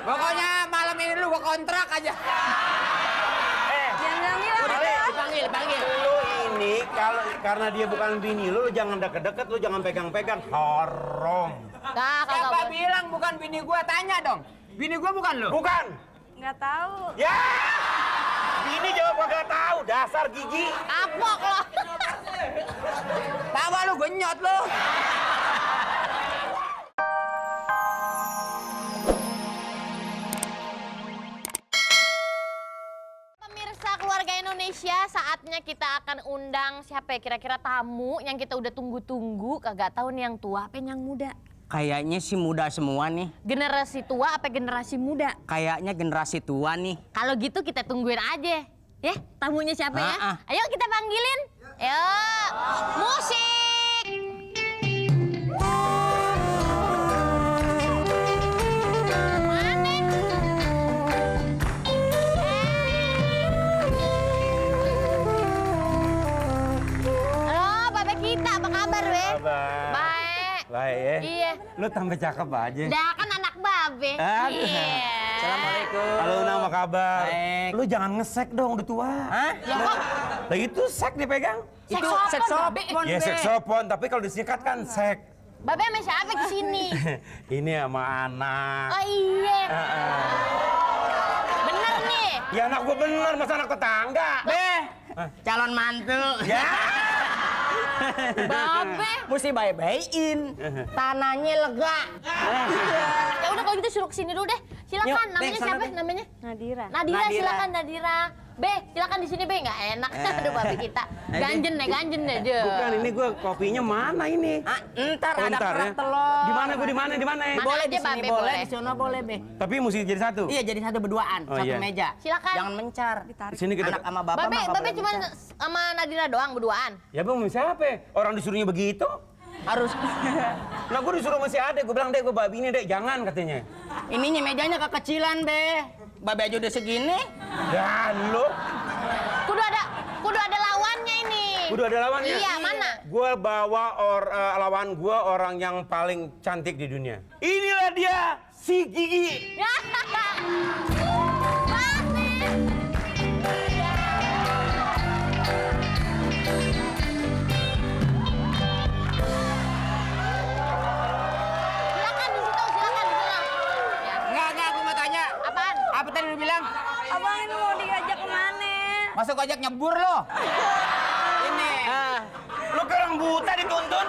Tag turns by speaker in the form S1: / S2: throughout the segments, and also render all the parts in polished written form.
S1: Pokoknya malam ini lu gua kontrak aja.
S2: Jangan bilang
S1: Dipanggil.
S3: Lu ini kalau karena dia bukan bini lu jangan deket-deket, lu jangan pegang-pegang, haram.
S1: Siapa bilang bukan bini gua? Tanya dong. Bini gua bukan lu?
S3: Bukan.
S2: nggak tahu.
S3: Ya. Bini jawab gak tahu, dasar gigi.
S1: Kapok lo. Tawa lu genyot lu.
S4: Pemirsa Keluarga Indonesia, saatnya kita akan undang siapa ya kira-kira tamu yang kita udah tunggu-tunggu, kagak tahu nih yang tua apa yang muda.
S5: Kayaknya sih muda semua nih.
S4: Generasi tua apa generasi muda?
S5: Kayaknya generasi tua nih.
S4: Kalau gitu kita tungguin aja. Ya, tamunya siapa ya? Ayo kita panggilin. Ayo, musik. Mana? Halo, Bapak kita, apa kabar, Be?
S3: Kabar.
S4: Baik.
S3: Baik ya.
S4: Iya.
S3: Lu tambah cakep aja.
S4: Dah kan anak Babe. Iya.
S5: Assalamualaikum.
S3: Halo, nama kabar.
S5: Baik.
S3: Lu jangan ngesek dong, udah tua.
S5: Hah?
S4: Ya kok
S3: Lah itu sek dipegang.
S5: Itu saksofon,
S3: Ya
S5: Be.
S3: seksopon, tapi kalau disingkat kan sek.
S4: Babe sama siapa ke sini?
S3: Ini sama anak.
S4: Oh iya. Bener nih.
S3: Ya anak gua bener, masa anak tetangga.
S5: Be, calon mantu.
S3: Ya.
S4: Babe.
S5: Mesti baik-baikin. Tanahnya lega.
S4: Ya udah kalau gitu suruh kesini dulu deh. Silakan.
S5: Yuk,
S4: Namanya
S5: Be, sana,
S4: siapa?
S5: Be.
S4: Namanya?
S2: Nadira.
S4: Nadira.
S5: Nadira.
S4: Silakan Nadira. Be, silakan di sini Be. Nggak enak. Aduh Babe kita. Ganjen aja.
S3: Bukan, ini gua kopinya mana ini?
S5: Ah, ntar
S3: Oh,
S5: ada
S3: ntar
S5: kerak
S3: ya.
S5: telur.
S3: Di mana gua di mana?
S4: Mana
S5: Boleh
S4: aja,
S5: di sini
S4: Babe,
S5: boleh,
S4: boleh.
S5: di sana boleh, Be.
S3: Tapi mesti jadi satu.
S5: Iya, jadi satu berduaan,
S3: Oh,
S5: satu
S3: iya.
S5: meja.
S4: Silakan.
S5: Jangan mencar.
S2: Ditarik.
S3: Sini kita.
S5: Anak sama bapak
S4: Babe,
S5: mah nggak
S4: Babe
S5: boleh
S4: cuma
S5: mencar.
S4: sama Nadira doang berduaan.
S3: Ya bang, siapa? Orang disuruhnya begitu.
S5: Harus.
S3: Nah gua disuruh masih ada, gua bilang dek gua babi ini dek, jangan katanya.
S5: Ininya mejanya kekecilan, Be. Babe aja udah segini.
S3: Dan lu,
S4: Kudu ada lawannya ini.
S3: udah ada lawannya.
S4: Iya, mana?
S3: Gua bawa lawan gua orang yang paling cantik di dunia. Inilah dia, si Gigi.
S4: Silakan di situ, silakan di sana. Ya.
S1: Enggak, gua mau tanya.
S4: Apaan?
S1: Apa tadi lu bilang?
S2: Abang ini mau diajak kemana?
S1: Masuk ojek nyebur lo. Ini.
S3: Lu ke orang buta dituntun.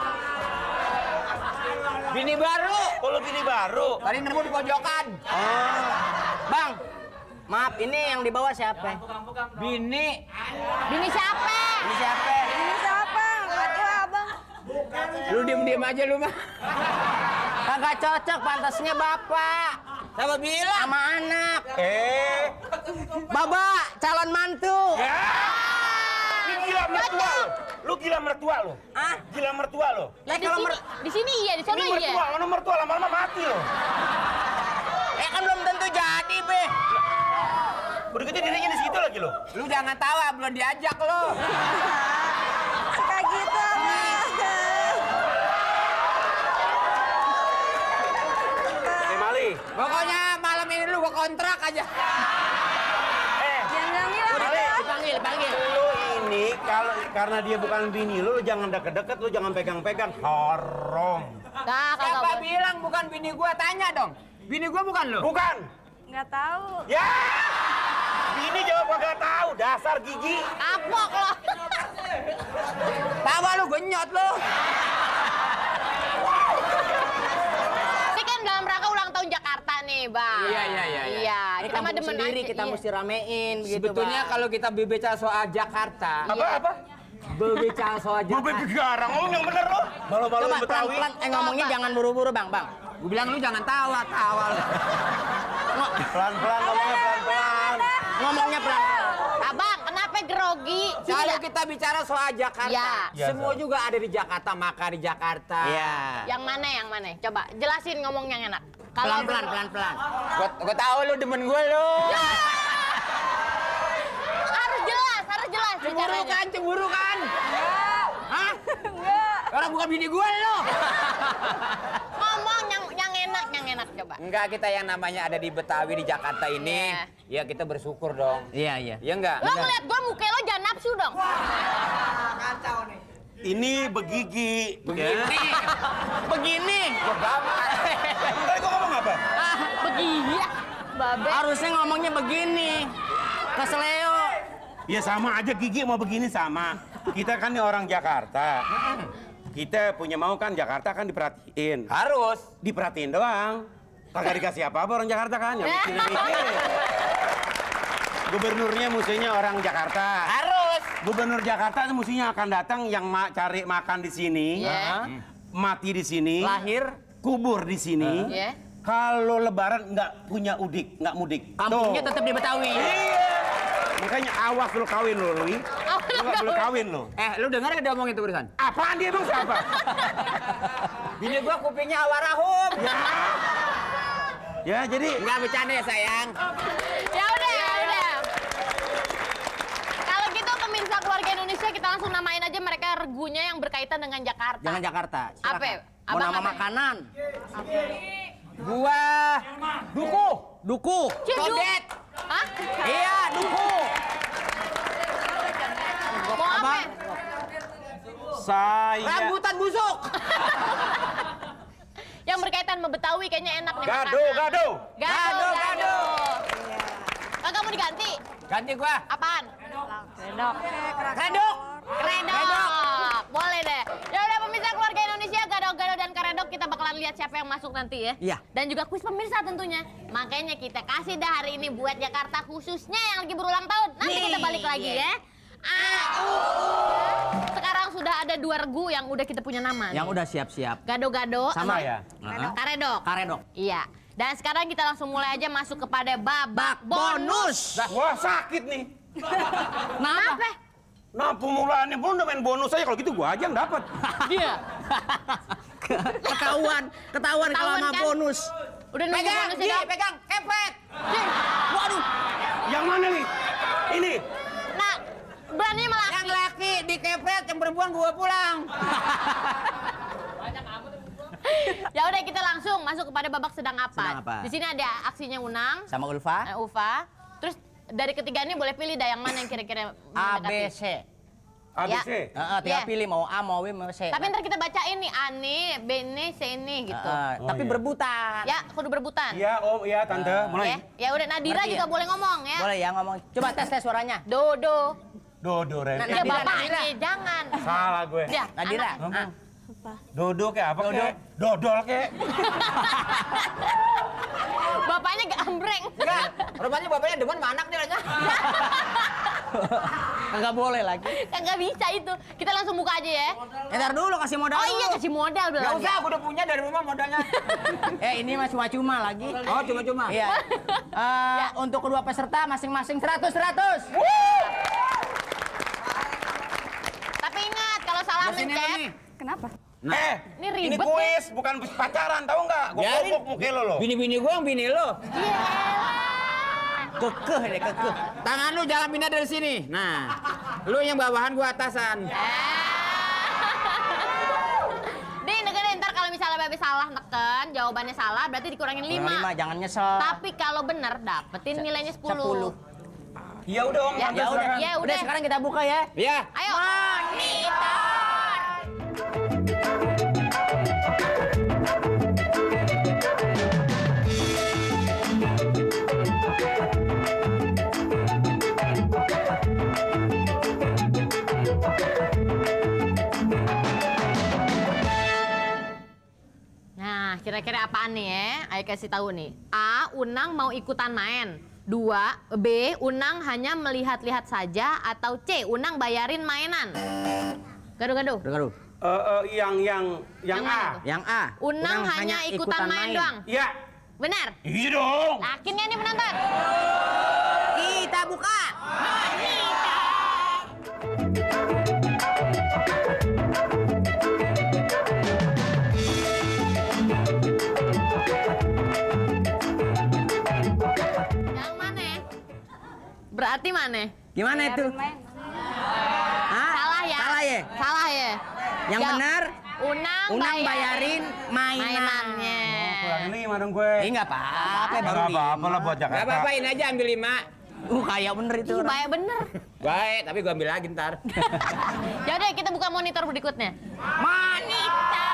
S1: Bini baru.
S3: Oh, lu bini baru.
S1: Tadi nemu di pojokan.
S5: Bang, maaf, ini yang di bawah siapa?
S1: Bini.
S4: Bini siapa?
S5: Ini siapa?
S2: Ini siapa? Nggak tahu abang.
S1: Lu diem aja lu mah.
S5: Kagak cocok, pantasnya bapak.
S1: Siapa bilang?
S5: Sama anak. Baba, calon mantu.
S3: Ya. Lu gila mertua lu. Lu gila mertua lu.
S5: Ah,
S3: Gila mertua lu.
S4: Lah di sini iya, di sana
S3: Ini
S4: iya.
S3: mertua, mana mertua lama-lama mati lo.
S5: kan belum tentu jadi, Be.
S3: Udah gitu dirinya di situ lagi lo.
S1: Lu jangan tawa, belum diajak lo.
S2: Kayak gitu abang.
S3: Mali.
S1: Pokoknya malam ini lu gua kontrak aja.
S2: Jangan bilang
S3: Mali.
S1: Dipanggil.
S3: Lu ini kalau karena dia bukan bini lu jangan deket-deket, lu jangan pegang-pegang, haram.
S1: Siapa bilang bukan bini gua? Tanya dong. Bini gua bukan lu?
S3: Bukan.
S2: nggak tahu.
S3: Ya. Bini jawab gak tahu, dasar gigi.
S4: Kapok lo.
S1: Tawa lu genyot lu.
S4: Ini kan dalam rangka ulang tahun Jakarta nih, Bang.
S1: Iya.
S4: Iya,
S5: Ini
S4: kita mah
S5: kampung
S4: demen
S5: sendiri,
S4: aja,
S5: kita
S4: iya.
S5: mesti ramein begitu,
S1: Sebetulnya
S5: Bang.
S1: kalau kita berbicara soal Jakarta,
S3: Apa?
S5: berbicara soal
S3: Gue
S5: Jakarta.
S3: garang, ngomong yang bener lo. Malu-malu
S5: Coba
S3: Betawi.
S5: pelan-pelan, ngomongnya jangan buru-buru, Bang.
S1: gua bilang lu jangan tawa lu.
S3: Pelan-pelan ngomongnya, pelan-pelan.
S5: Ngomongnya pelan.
S4: Abang, kenapa grogi?
S1: Kalau kita bicara soal Jakarta,
S4: Ya.
S1: semua juga ada di Jakarta, maka di Jakarta.
S5: Iya.
S4: Yang mana? Coba jelasin ngomong yang enak. Kalau
S5: Pelan-pelan.
S1: Gua tahu lu demen gua lu.
S4: harus jelas bicaranya.
S1: Cemburu kan? Hah? Orang bukan bini gua lu.
S4: Ngomong yang enak, yang enak coba?
S1: Enggak, kita yang namanya ada di Betawi, di Jakarta ini, ya kita bersyukur dong.
S5: Iya, iya.
S1: Iya enggak?
S4: Lo ngeliat gue muka lo jangan nafsu dong.
S3: Ini begigi.
S5: Begini. Begini.
S3: Tadi kok ngomong apa?
S4: Begini ya, babe.
S5: Harusnya ngomongnya begini. Keseleo.
S3: Ya sama aja gigi mau begini sama. Kita kan nih orang Jakarta. Kita punya mau kan Jakarta kan diperhatiin.
S1: Harus.
S3: Diperhatiin doang. Kagak dikasih apa-apa orang Jakarta kan. Yang mikir. Gubernurnya musuhnya orang Jakarta.
S1: Harus.
S3: Gubernur Jakarta itu musuhnya akan datang yang cari makan di sini.
S4: Iya.
S3: Mati di sini.
S5: Lahir.
S3: Kubur di sini.
S4: Iya.
S3: Kalau lebaran nggak punya udik, nggak mudik.
S5: Kampungnya
S3: Tuh.
S5: tetap di Betawi.
S3: Iya. Makanya awas lu kawin lu, Lui. Lu nggak boleh kawin lu.
S1: Lu dengar gak dia ngomong itu barusan?
S3: Apaan dia emang siapa?
S1: Bini gua kupingnya awarahum.
S3: Ya jadi
S1: Enggak bercanda ya sayang.
S4: Ya udah. Kalau gitu pemirsa keluarga Indonesia kita langsung namain aja mereka regunya yang berkaitan dengan Jakarta.
S5: Jangan Jakarta. Silakan.
S4: Apa?
S5: Mau
S4: Abang
S5: nama
S4: apa?
S5: makanan.
S1: Gua duku.
S5: Duku.
S1: Kodet.
S4: Hah?
S5: Iya, duku.
S4: Mau apa?
S3: saya
S1: Rambutan busuk.
S4: Yang berkaitan sama Betawi kayaknya enak nih
S3: Gado,
S4: makanan.
S3: gado.
S4: Gado. Kagak mau diganti?
S1: Ganti gua.
S4: Apaan?
S2: Redok.
S1: Kredok.
S4: Kredok. Boleh deh. Ya udah pemirsa keluarga Indonesia, gado-gado dan karedok kita bakalan lihat siapa yang masuk nanti ya.
S5: Iya.
S4: Dan juga kuis pemirsa tentunya. Makanya kita kasih dah hari ini buat Jakarta khususnya yang lagi berulang tahun. Nanti kita balik lagi ya. Sekarang sudah ada 2 regu yang udah kita punya nama.
S5: Yang
S4: nih.
S5: udah siap-siap.
S4: Gado-gado
S3: Sama ya?
S4: Karedok.
S5: Karedok.
S4: Iya. Dan sekarang kita langsung mulai aja masuk kepada babak bonus.
S3: Wah sakit nih.
S4: Kenapa?
S3: Nah pemulaannya pun udah main bonus aja kalau gitu gua aja yang dapat.
S4: Iya.
S5: Ketahuan kalau
S4: Ketahuan
S5: sama
S4: kan?
S5: bonus.
S4: Udah nunggu
S1: Pegang,
S4: bonusnya
S1: Ji,
S4: dong.
S1: pegang, kepet.
S5: Waduh.
S3: Yang mana nih? Ini.
S4: Nah, berani melaki.
S1: Yang laki dikepet, yang perempuan gua pulang.
S4: Ya udah kita langsung masuk kepada babak sedang apa.
S5: Sedang apa?
S4: Di sini ada aksinya Unang,
S5: Sama Ulfa.
S4: Ufa. Terus dari ketiga ini boleh pilih dah yang mana yang kira-kira
S5: A, B,
S4: mendekati.
S5: C.
S3: ABC.
S5: Tinggal
S4: Iya.
S5: pilih mau A, mau B, mau C.
S4: Tapi ntar kita bacain nih A nih, B nih, C nih gitu.
S5: Tapi
S3: iya.
S5: berebutan.
S4: Ya, kudu berebutan.
S3: Iya om, iya tante.
S4: Ya,
S3: Mulai.
S4: ya udah Nadira
S5: Ngerti
S4: juga
S5: ya?
S4: boleh ngomong ya.
S5: Boleh ya ngomong. Coba tes suaranya.
S4: Dodo.
S3: Dodo Ren.
S5: Nah,
S4: Ya
S5: Nadira,
S4: bapaknya jangan.
S3: Salah gue.
S4: Ya,
S5: Nadira.
S4: anak.
S3: Dodo kayak apa
S5: Dodo.
S3: kek? Dodol kek.
S4: Bapaknya gambreng.
S1: Enggak, rupanya bapaknya demen sama anak nih aja.
S5: Enggak boleh lagi.
S4: Kagak bisa itu. Kita langsung buka aja ya.
S5: Ntar dulu kasih modal.
S4: Oh iya kasih modal
S1: Enggak
S4: belum.
S1: usah, gua udah punya dari rumah modalnya.
S5: Ini mah cuma-cuma lagi.
S1: Oh, cuma-cuma.
S5: Iya. Untuk kedua peserta masing-masing 100.
S4: Tapi ingat kalau salah
S1: Sini lu
S4: mencet.
S1: nih.
S2: Kenapa?
S4: Ini ribet
S3: ini kuis bukan pacaran tahu nggak? Gua
S1: Biarin.
S3: kobok muka lo.
S1: Bini-bini gua yang bini lo.
S5: Kekeh deh, kekeh.
S1: Tangan lu jangan pindah dari sini. Nah, lu yang bawahan gua atasan.
S4: Nih dengerin ntar kalau misalnya Babe salah neken, jawabannya salah berarti dikurangin 5.
S5: 5, jangan nyesel.
S4: Tapi kalau bener dapetin nilainya 10.
S5: 10.
S3: Ya udah om,
S4: Ya,
S3: tante,
S4: ya udah.
S3: silakan.
S4: Ya
S5: Udah sekarang kita buka ya.
S1: Ya.
S4: Ayo. Monitor. Nah, kira-kira apaan nih ya? Ayo kasih tahu nih. A, Unang mau ikutan main. 2, B, Unang hanya melihat-lihat saja. Atau C, Unang bayarin mainan. Gado-gado.
S5: Dengar.
S3: Yang
S4: mana
S3: A.
S4: tuh?
S5: Yang A.
S4: Unang hanya ikutan main doang.
S3: Iya.
S4: Benar?
S3: Iya dong.
S4: Yakin ya nih penonton?
S5: Kita buka.
S4: Yang mana? Berarti mana?
S5: Gimana itu?
S2: Main.
S5: Hah?
S4: Salah ya?
S5: Salah ya?
S4: Salah ya?
S5: Yang
S4: Jawab.
S5: benar?
S4: Unang
S5: bayarin
S4: mainannya.
S3: Kurangin 5 dong gue.
S5: Nggak apa-apa, baru
S3: Nggak apa-apa lah buat
S1: Gak
S3: Jakarta.
S1: apa-apa, ini aja ambil 5.
S5: Kayak bener itu.
S4: Ih, baik bener.
S1: Baik, tapi gua ambil lagi ntar.
S4: Ya udah kita buka monitor berikutnya.
S5: Manita.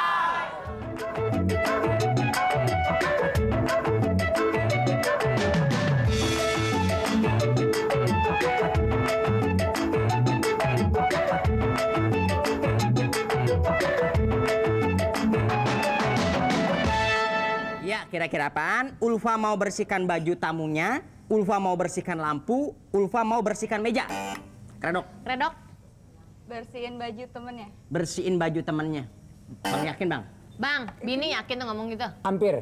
S5: Ya, kira-kira apaan? Ulfa mau bersihkan baju tamunya, Ulfa mau bersihkan lampu, Ulfa mau bersihkan meja. Redok,
S4: Redok.
S2: Bersihin baju temennya.
S5: bersihin baju temennya. Bang yakin, Bang?
S4: Bang, Bini yakin tuh ngomong gitu.
S1: Hampir.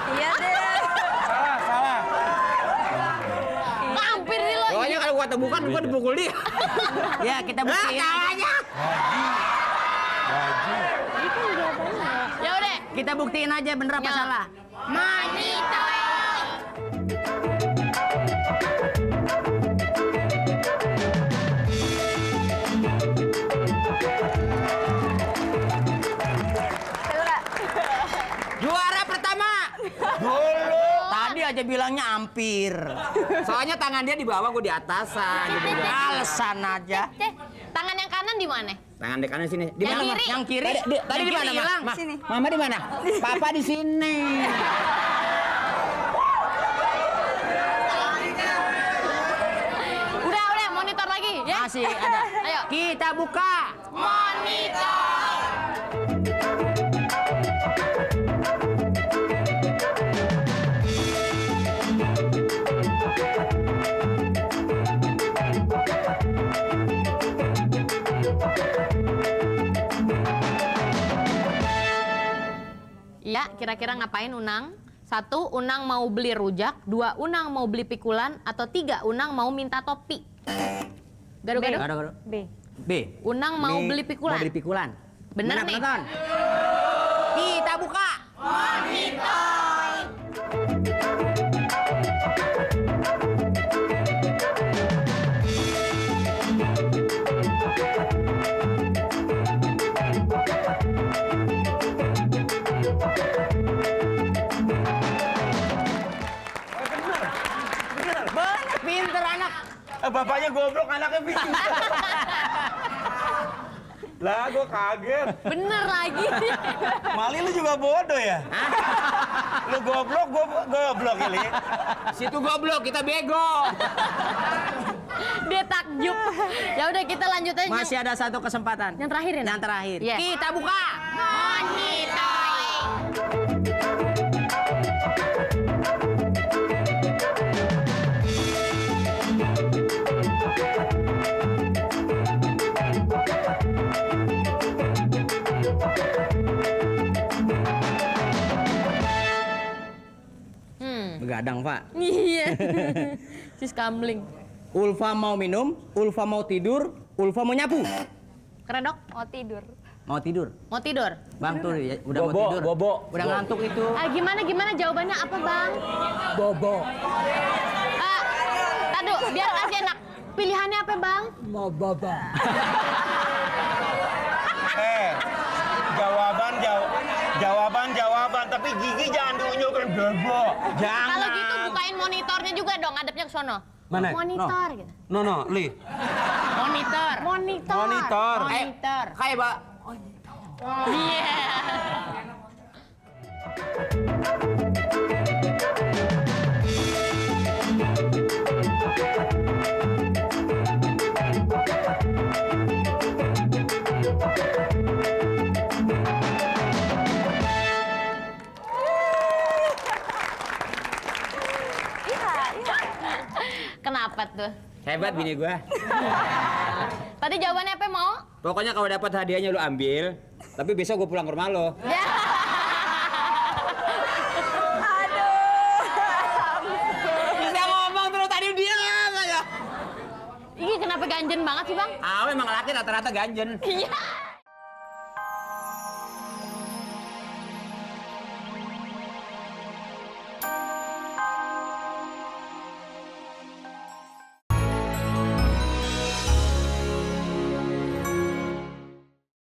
S2: Iya deh.
S3: Salah.
S4: Mampir sih lo.
S1: Pokoknya kalau gua temukan, gua dipukul dia.
S5: Ya, kita buktiin.
S4: Ya udah.
S5: Kita buktiin aja bener apa
S4: Ya.
S5: salah.
S4: Manito.
S5: Juara pertama.
S3: Dulu.
S5: Tadi aja bilangnya hampir.
S1: Soalnya tangan dia di bawah, gua di atasan. Gitu.
S5: Alasan aja.
S4: Tangan yang kanan di mana?
S1: Tangan di kanan sini. Di
S4: Yang
S1: mana?
S4: kiri.
S5: Yang kiri.
S1: Tadi di mana,
S5: hilang.
S1: Ma?
S2: Sini.
S1: Mama di mana? Papa di sini.
S4: Udah, monitor lagi ya.
S5: Masih ada.
S4: Ayo.
S5: Kita buka.
S4: Iya, kira-kira ngapain Unang? 1, Unang mau beli rujak. 2, Unang mau beli pikulan. Atau 3, Unang mau minta topi. Gaduh-gaduh.
S5: Gado-gado.
S2: B.
S5: B.
S4: Unang mau beli pikulan.
S5: Mau beli pikulan.
S4: Bener
S5: Mana,
S4: nih.
S5: penonton? Kita buka. Bener, pinter anak.
S3: Bapaknya goblok, anaknya pintar. Lah, gue kaget.
S4: Bener lagi.
S3: Mali lu juga bodoh ya? Lu goblok, gue goblok ini.
S1: Situ goblok, kita bego.
S4: Dia takjub. Ya udah kita lanjut aja.
S5: Masih ada satu kesempatan.
S4: Yang terakhir ya?
S5: Yang terakhir.
S4: Iya.
S5: Kita buka. Begadang, Pak.
S4: Iya. Sis kambling.
S5: Ulfa mau minum, Ulfa mau tidur, Ulfa mau nyapu.
S4: Keredok.
S2: Mau tidur.
S5: Mau tidur.
S4: Mau tidur.
S5: Bang tuh ya, udah mau
S3: Bobo,
S5: tidur.
S3: bobo.
S5: Udah ngantuk itu.
S4: Gimana jawabannya apa Bang?
S5: Bobo.
S4: Tadu, biar kasih enak. Pilihannya apa Bang?
S5: Mau bobo.
S3: Jawaban, tapi gigi jangan diunjukkan bobo. Jangan.
S4: Kalau gitu bukain monitornya juga dong, ngadepnya ke sono.
S3: Mana?
S4: Monitor gitu.
S3: No, Li.
S4: Monitor.
S3: Monitor.
S1: Kayak, Pak.
S4: Iya. Kenapa tuh?
S1: Hebat bini gua.
S4: Tadi jawabannya apa mau?
S1: Pokoknya kalau dapat hadiahnya lu ambil, tapi besok gua pulang ke rumah lo.
S4: Ya.
S1: Bisa ngomong terus tadi dia aja.
S4: Ih, kenapa ganjen banget sih Bang?
S1: Ah, memang laki rata-rata ganjen.
S4: Iya.